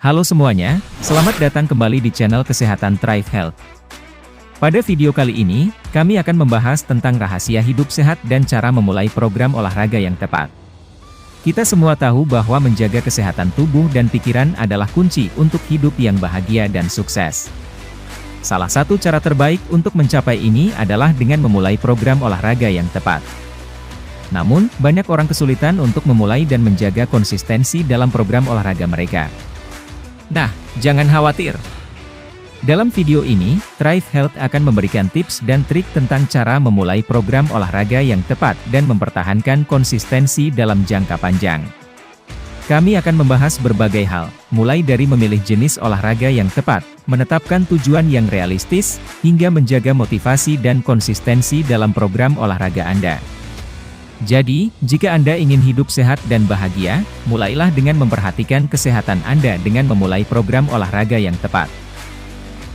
Halo semuanya, selamat datang kembali di channel Kesehatan Thrive Health. Pada video kali ini, kami akan membahas tentang rahasia hidup sehat dan cara memulai program olahraga yang tepat. Kita semua tahu bahwa menjaga kesehatan tubuh dan pikiran adalah kunci untuk hidup yang bahagia dan sukses. Salah satu cara terbaik untuk mencapai ini adalah dengan memulai program olahraga yang tepat. Namun, banyak orang kesulitan untuk memulai dan menjaga konsistensi dalam program olahraga mereka. Nah, jangan khawatir. Dalam video ini, Thrive Health akan memberikan tips dan trik tentang cara memulai program olahraga yang tepat dan mempertahankan konsistensi dalam jangka panjang. Kami akan membahas berbagai hal, mulai dari memilih jenis olahraga yang tepat, menetapkan tujuan yang realistis, hingga menjaga motivasi dan konsistensi dalam program olahraga Anda. Jadi, jika Anda ingin hidup sehat dan bahagia, mulailah dengan memperhatikan kesehatan Anda dengan memulai program olahraga yang tepat.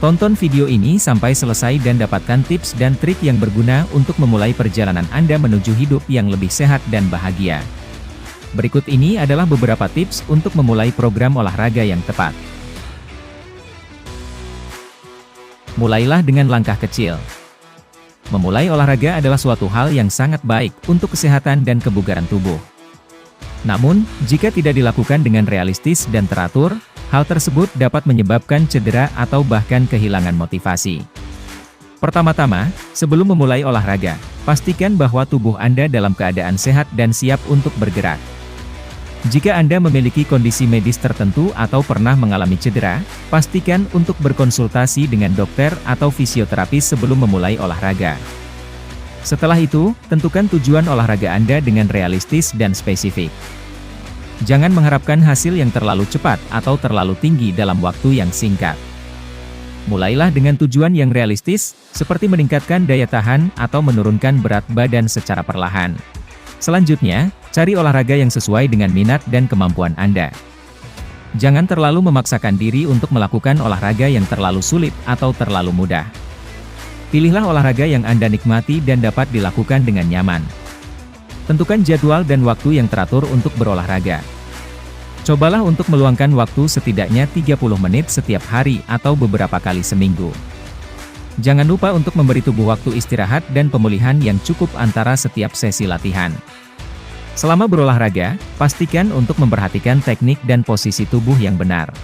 Tonton video ini sampai selesai dan dapatkan tips dan trik yang berguna untuk memulai perjalanan Anda menuju hidup yang lebih sehat dan bahagia. Berikut ini adalah beberapa tips untuk memulai program olahraga yang tepat. Mulailah dengan langkah kecil. Memulai olahraga adalah suatu hal yang sangat baik untuk kesehatan dan kebugaran tubuh. Namun, jika tidak dilakukan dengan realistis dan teratur, hal tersebut dapat menyebabkan cedera atau bahkan kehilangan motivasi. Pertama-tama, sebelum memulai olahraga, pastikan bahwa tubuh Anda dalam keadaan sehat dan siap untuk bergerak. Jika Anda memiliki kondisi medis tertentu atau pernah mengalami cedera, pastikan untuk berkonsultasi dengan dokter atau fisioterapis sebelum memulai olahraga. Setelah itu, tentukan tujuan olahraga Anda dengan realistis dan spesifik. Jangan mengharapkan hasil yang terlalu cepat atau terlalu tinggi dalam waktu yang singkat. Mulailah dengan tujuan yang realistis, seperti meningkatkan daya tahan atau menurunkan berat badan secara perlahan. Selanjutnya, cari olahraga yang sesuai dengan minat dan kemampuan Anda. Jangan terlalu memaksakan diri untuk melakukan olahraga yang terlalu sulit atau terlalu mudah. Pilihlah olahraga yang Anda nikmati dan dapat dilakukan dengan nyaman. Tentukan jadwal dan waktu yang teratur untuk berolahraga. Cobalah untuk meluangkan waktu setidaknya 30 menit setiap hari atau beberapa kali seminggu. Jangan lupa untuk memberi tubuh waktu istirahat dan pemulihan yang cukup antara setiap sesi latihan. Selama berolahraga, pastikan untuk memperhatikan teknik dan posisi tubuh yang benar.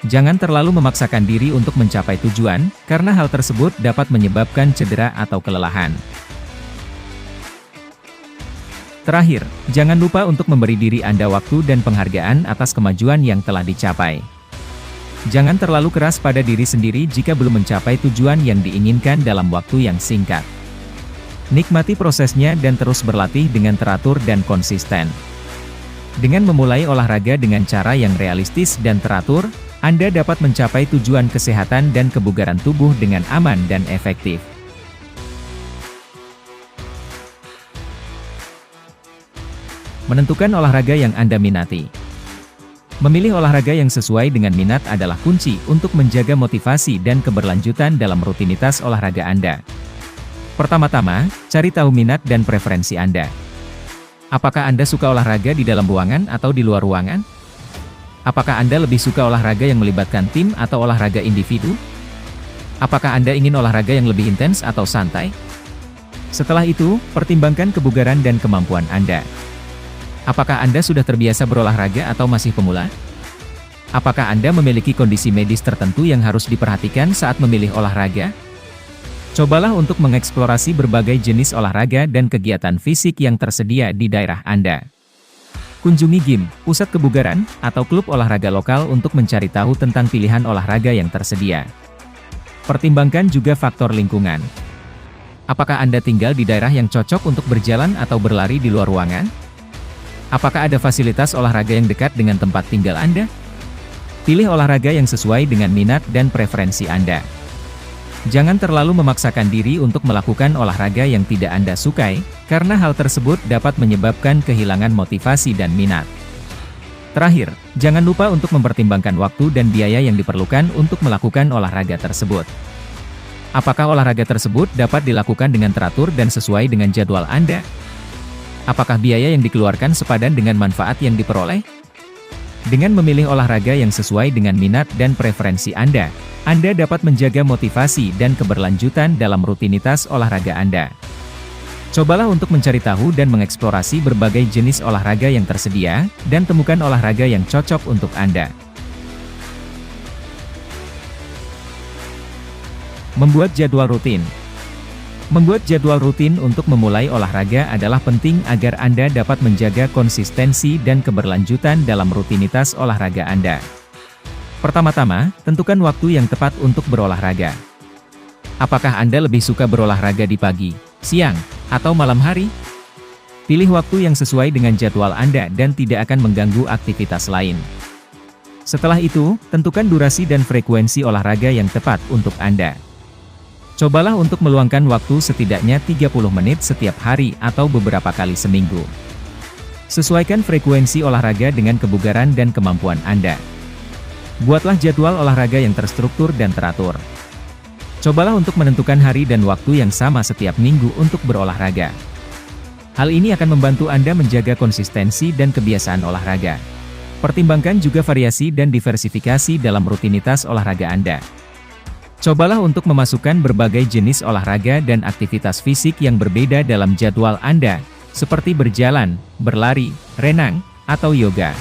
Jangan terlalu memaksakan diri untuk mencapai tujuan, karena hal tersebut dapat menyebabkan cedera atau kelelahan. Terakhir, jangan lupa untuk memberi diri Anda waktu dan penghargaan atas kemajuan yang telah dicapai. Jangan terlalu keras pada diri sendiri jika belum mencapai tujuan yang diinginkan dalam waktu yang singkat. Nikmati prosesnya dan terus berlatih dengan teratur dan konsisten. Dengan memulai olahraga dengan cara yang realistis dan teratur, Anda dapat mencapai tujuan kesehatan dan kebugaran tubuh dengan aman dan efektif. Menentukan olahraga yang Anda minati. Memilih olahraga yang sesuai dengan minat adalah kunci untuk menjaga motivasi dan keberlanjutan dalam rutinitas olahraga Anda. Pertama-tama, cari tahu minat dan preferensi Anda. Apakah Anda suka olahraga di dalam ruangan atau di luar ruangan? Apakah Anda lebih suka olahraga yang melibatkan tim atau olahraga individu? Apakah Anda ingin olahraga yang lebih intens atau santai? Setelah itu, pertimbangkan kebugaran dan kemampuan Anda. Apakah Anda sudah terbiasa berolahraga atau masih pemula? Apakah Anda memiliki kondisi medis tertentu yang harus diperhatikan saat memilih olahraga? Cobalah untuk mengeksplorasi berbagai jenis olahraga dan kegiatan fisik yang tersedia di daerah Anda. Kunjungi gym, pusat kebugaran, atau klub olahraga lokal untuk mencari tahu tentang pilihan olahraga yang tersedia. Pertimbangkan juga faktor lingkungan. Apakah Anda tinggal di daerah yang cocok untuk berjalan atau berlari di luar ruangan? Apakah ada fasilitas olahraga yang dekat dengan tempat tinggal Anda? Pilih olahraga yang sesuai dengan minat dan preferensi Anda. Jangan terlalu memaksakan diri untuk melakukan olahraga yang tidak Anda sukai, karena hal tersebut dapat menyebabkan kehilangan motivasi dan minat. Terakhir, jangan lupa untuk mempertimbangkan waktu dan biaya yang diperlukan untuk melakukan olahraga tersebut. Apakah olahraga tersebut dapat dilakukan dengan teratur dan sesuai dengan jadwal Anda? Apakah biaya yang dikeluarkan sepadan dengan manfaat yang diperoleh? Dengan memilih olahraga yang sesuai dengan minat dan preferensi Anda dapat menjaga motivasi dan keberlanjutan dalam rutinitas olahraga Anda. Cobalah untuk mencari tahu dan mengeksplorasi berbagai jenis olahraga yang tersedia, dan temukan olahraga yang cocok untuk Anda. Membuat jadwal rutin. Membuat jadwal rutin untuk memulai olahraga adalah penting agar Anda dapat menjaga konsistensi dan keberlanjutan dalam rutinitas olahraga Anda. Pertama-tama, tentukan waktu yang tepat untuk berolahraga. Apakah Anda lebih suka berolahraga di pagi, siang, atau malam hari? Pilih waktu yang sesuai dengan jadwal Anda dan tidak akan mengganggu aktivitas lain. Setelah itu, tentukan durasi dan frekuensi olahraga yang tepat untuk Anda. Cobalah untuk meluangkan waktu setidaknya 30 menit setiap hari atau beberapa kali seminggu. Sesuaikan frekuensi olahraga dengan kebugaran dan kemampuan Anda. Buatlah jadwal olahraga yang terstruktur dan teratur. Cobalah untuk menentukan hari dan waktu yang sama setiap minggu untuk berolahraga. Hal ini akan membantu Anda menjaga konsistensi dan kebiasaan olahraga. Pertimbangkan juga variasi dan diversifikasi dalam rutinitas olahraga Anda. Cobalah untuk memasukkan berbagai jenis olahraga dan aktivitas fisik yang berbeda dalam jadwal Anda, seperti berjalan, berlari, renang, atau yoga.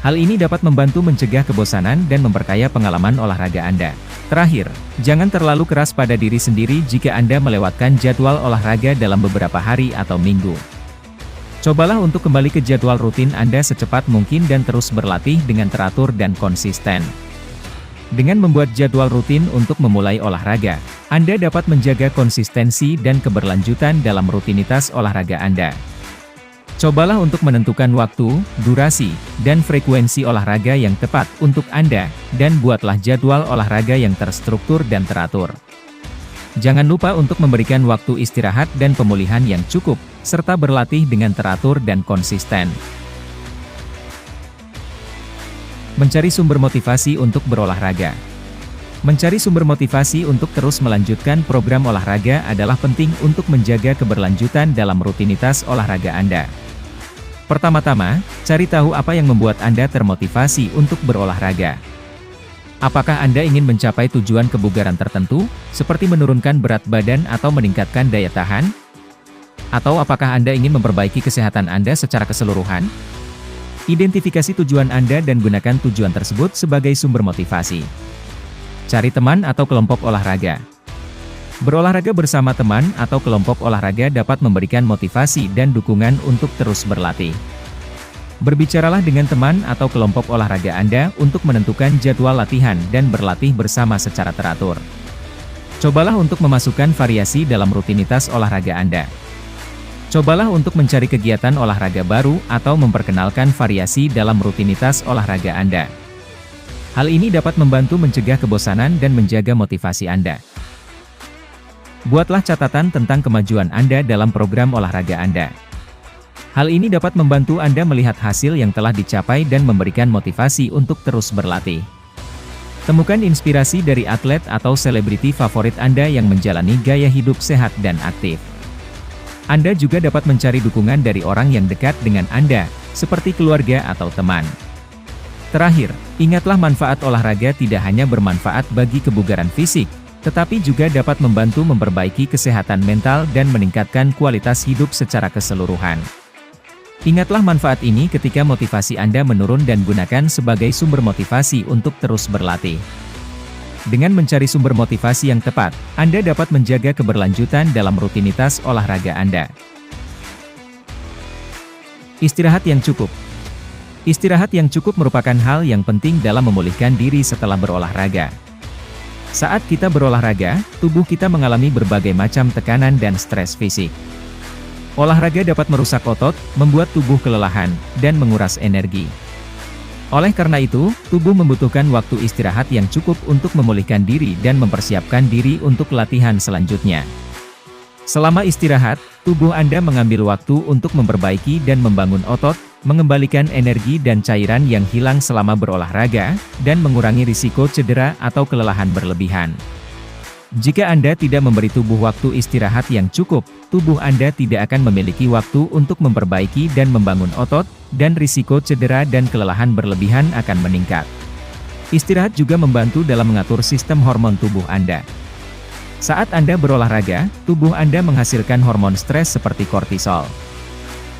Hal ini dapat membantu mencegah kebosanan dan memperkaya pengalaman olahraga Anda. Terakhir, jangan terlalu keras pada diri sendiri jika Anda melewatkan jadwal olahraga dalam beberapa hari atau minggu. Cobalah untuk kembali ke jadwal rutin Anda secepat mungkin dan terus berlatih dengan teratur dan konsisten. Dengan membuat jadwal rutin untuk memulai olahraga, Anda dapat menjaga konsistensi dan keberlanjutan dalam rutinitas olahraga Anda. Cobalah untuk menentukan waktu, durasi, dan frekuensi olahraga yang tepat untuk Anda, dan buatlah jadwal olahraga yang terstruktur dan teratur. Jangan lupa untuk memberikan waktu istirahat dan pemulihan yang cukup, serta berlatih dengan teratur dan konsisten. Mencari sumber motivasi untuk berolahraga. Mencari sumber motivasi untuk terus melanjutkan program olahraga adalah penting untuk menjaga keberlanjutan dalam rutinitas olahraga Anda. Pertama-tama, cari tahu apa yang membuat Anda termotivasi untuk berolahraga. Apakah Anda ingin mencapai tujuan kebugaran tertentu, seperti menurunkan berat badan atau meningkatkan daya tahan? Atau apakah Anda ingin memperbaiki kesehatan Anda secara keseluruhan? Identifikasi tujuan Anda dan gunakan tujuan tersebut sebagai sumber motivasi. Cari teman atau kelompok olahraga. Berolahraga bersama teman atau kelompok olahraga dapat memberikan motivasi dan dukungan untuk terus berlatih. Berbicaralah dengan teman atau kelompok olahraga Anda untuk menentukan jadwal latihan dan berlatih bersama secara teratur. Cobalah untuk memasukkan variasi dalam rutinitas olahraga Anda. Cobalah untuk mencari kegiatan olahraga baru atau memperkenalkan variasi dalam rutinitas olahraga Anda. Hal ini dapat membantu mencegah kebosanan dan menjaga motivasi Anda. Buatlah catatan tentang kemajuan Anda dalam program olahraga Anda. Hal ini dapat membantu Anda melihat hasil yang telah dicapai dan memberikan motivasi untuk terus berlatih. Temukan inspirasi dari atlet atau selebriti favorit Anda yang menjalani gaya hidup sehat dan aktif. Anda juga dapat mencari dukungan dari orang yang dekat dengan Anda, seperti keluarga atau teman. Terakhir, ingatlah manfaat olahraga tidak hanya bermanfaat bagi kebugaran fisik, tetapi juga dapat membantu memperbaiki kesehatan mental dan meningkatkan kualitas hidup secara keseluruhan. Ingatlah manfaat ini ketika motivasi Anda menurun dan gunakan sebagai sumber motivasi untuk terus berlatih. Dengan mencari sumber motivasi yang tepat, Anda dapat menjaga keberlanjutan dalam rutinitas olahraga Anda. Istirahat yang cukup. Istirahat yang cukup merupakan hal yang penting dalam memulihkan diri setelah berolahraga. Saat kita berolahraga, tubuh kita mengalami berbagai macam tekanan dan stres fisik. Olahraga dapat merusak otot, membuat tubuh kelelahan, dan menguras energi. Oleh karena itu, tubuh membutuhkan waktu istirahat yang cukup untuk memulihkan diri dan mempersiapkan diri untuk latihan selanjutnya. Selama istirahat, tubuh Anda mengambil waktu untuk memperbaiki dan membangun otot, mengembalikan energi dan cairan yang hilang selama berolahraga, dan mengurangi risiko cedera atau kelelahan berlebihan. Jika Anda tidak memberi tubuh waktu istirahat yang cukup, tubuh Anda tidak akan memiliki waktu untuk memperbaiki dan membangun otot, dan risiko cedera dan kelelahan berlebihan akan meningkat. Istirahat juga membantu dalam mengatur sistem hormon tubuh Anda. Saat Anda berolahraga, tubuh Anda menghasilkan hormon stres seperti kortisol.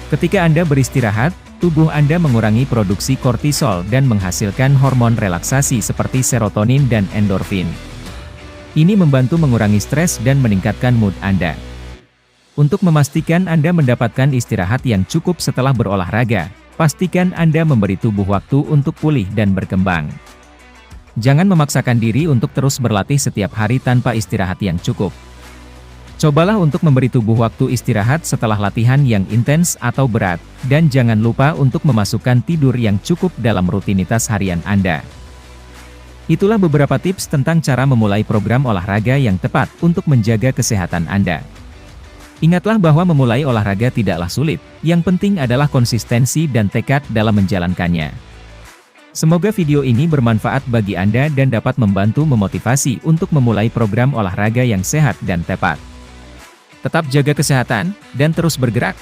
Ketika Anda beristirahat, tubuh Anda mengurangi produksi kortisol dan menghasilkan hormon relaksasi seperti serotonin dan endorfin. Ini membantu mengurangi stres dan meningkatkan mood Anda. Untuk memastikan Anda mendapatkan istirahat yang cukup setelah berolahraga, pastikan Anda memberi tubuh waktu untuk pulih dan berkembang. Jangan memaksakan diri untuk terus berlatih setiap hari tanpa istirahat yang cukup. Cobalah untuk memberi tubuh waktu istirahat setelah latihan yang intens atau berat, dan jangan lupa untuk memasukkan tidur yang cukup dalam rutinitas harian Anda. Itulah beberapa tips tentang cara memulai program olahraga yang tepat untuk menjaga kesehatan Anda. Ingatlah bahwa memulai olahraga tidaklah sulit, yang penting adalah konsistensi dan tekad dalam menjalankannya. Semoga video ini bermanfaat bagi Anda dan dapat membantu memotivasi untuk memulai program olahraga yang sehat dan tepat. Tetap jaga kesehatan, dan terus bergerak.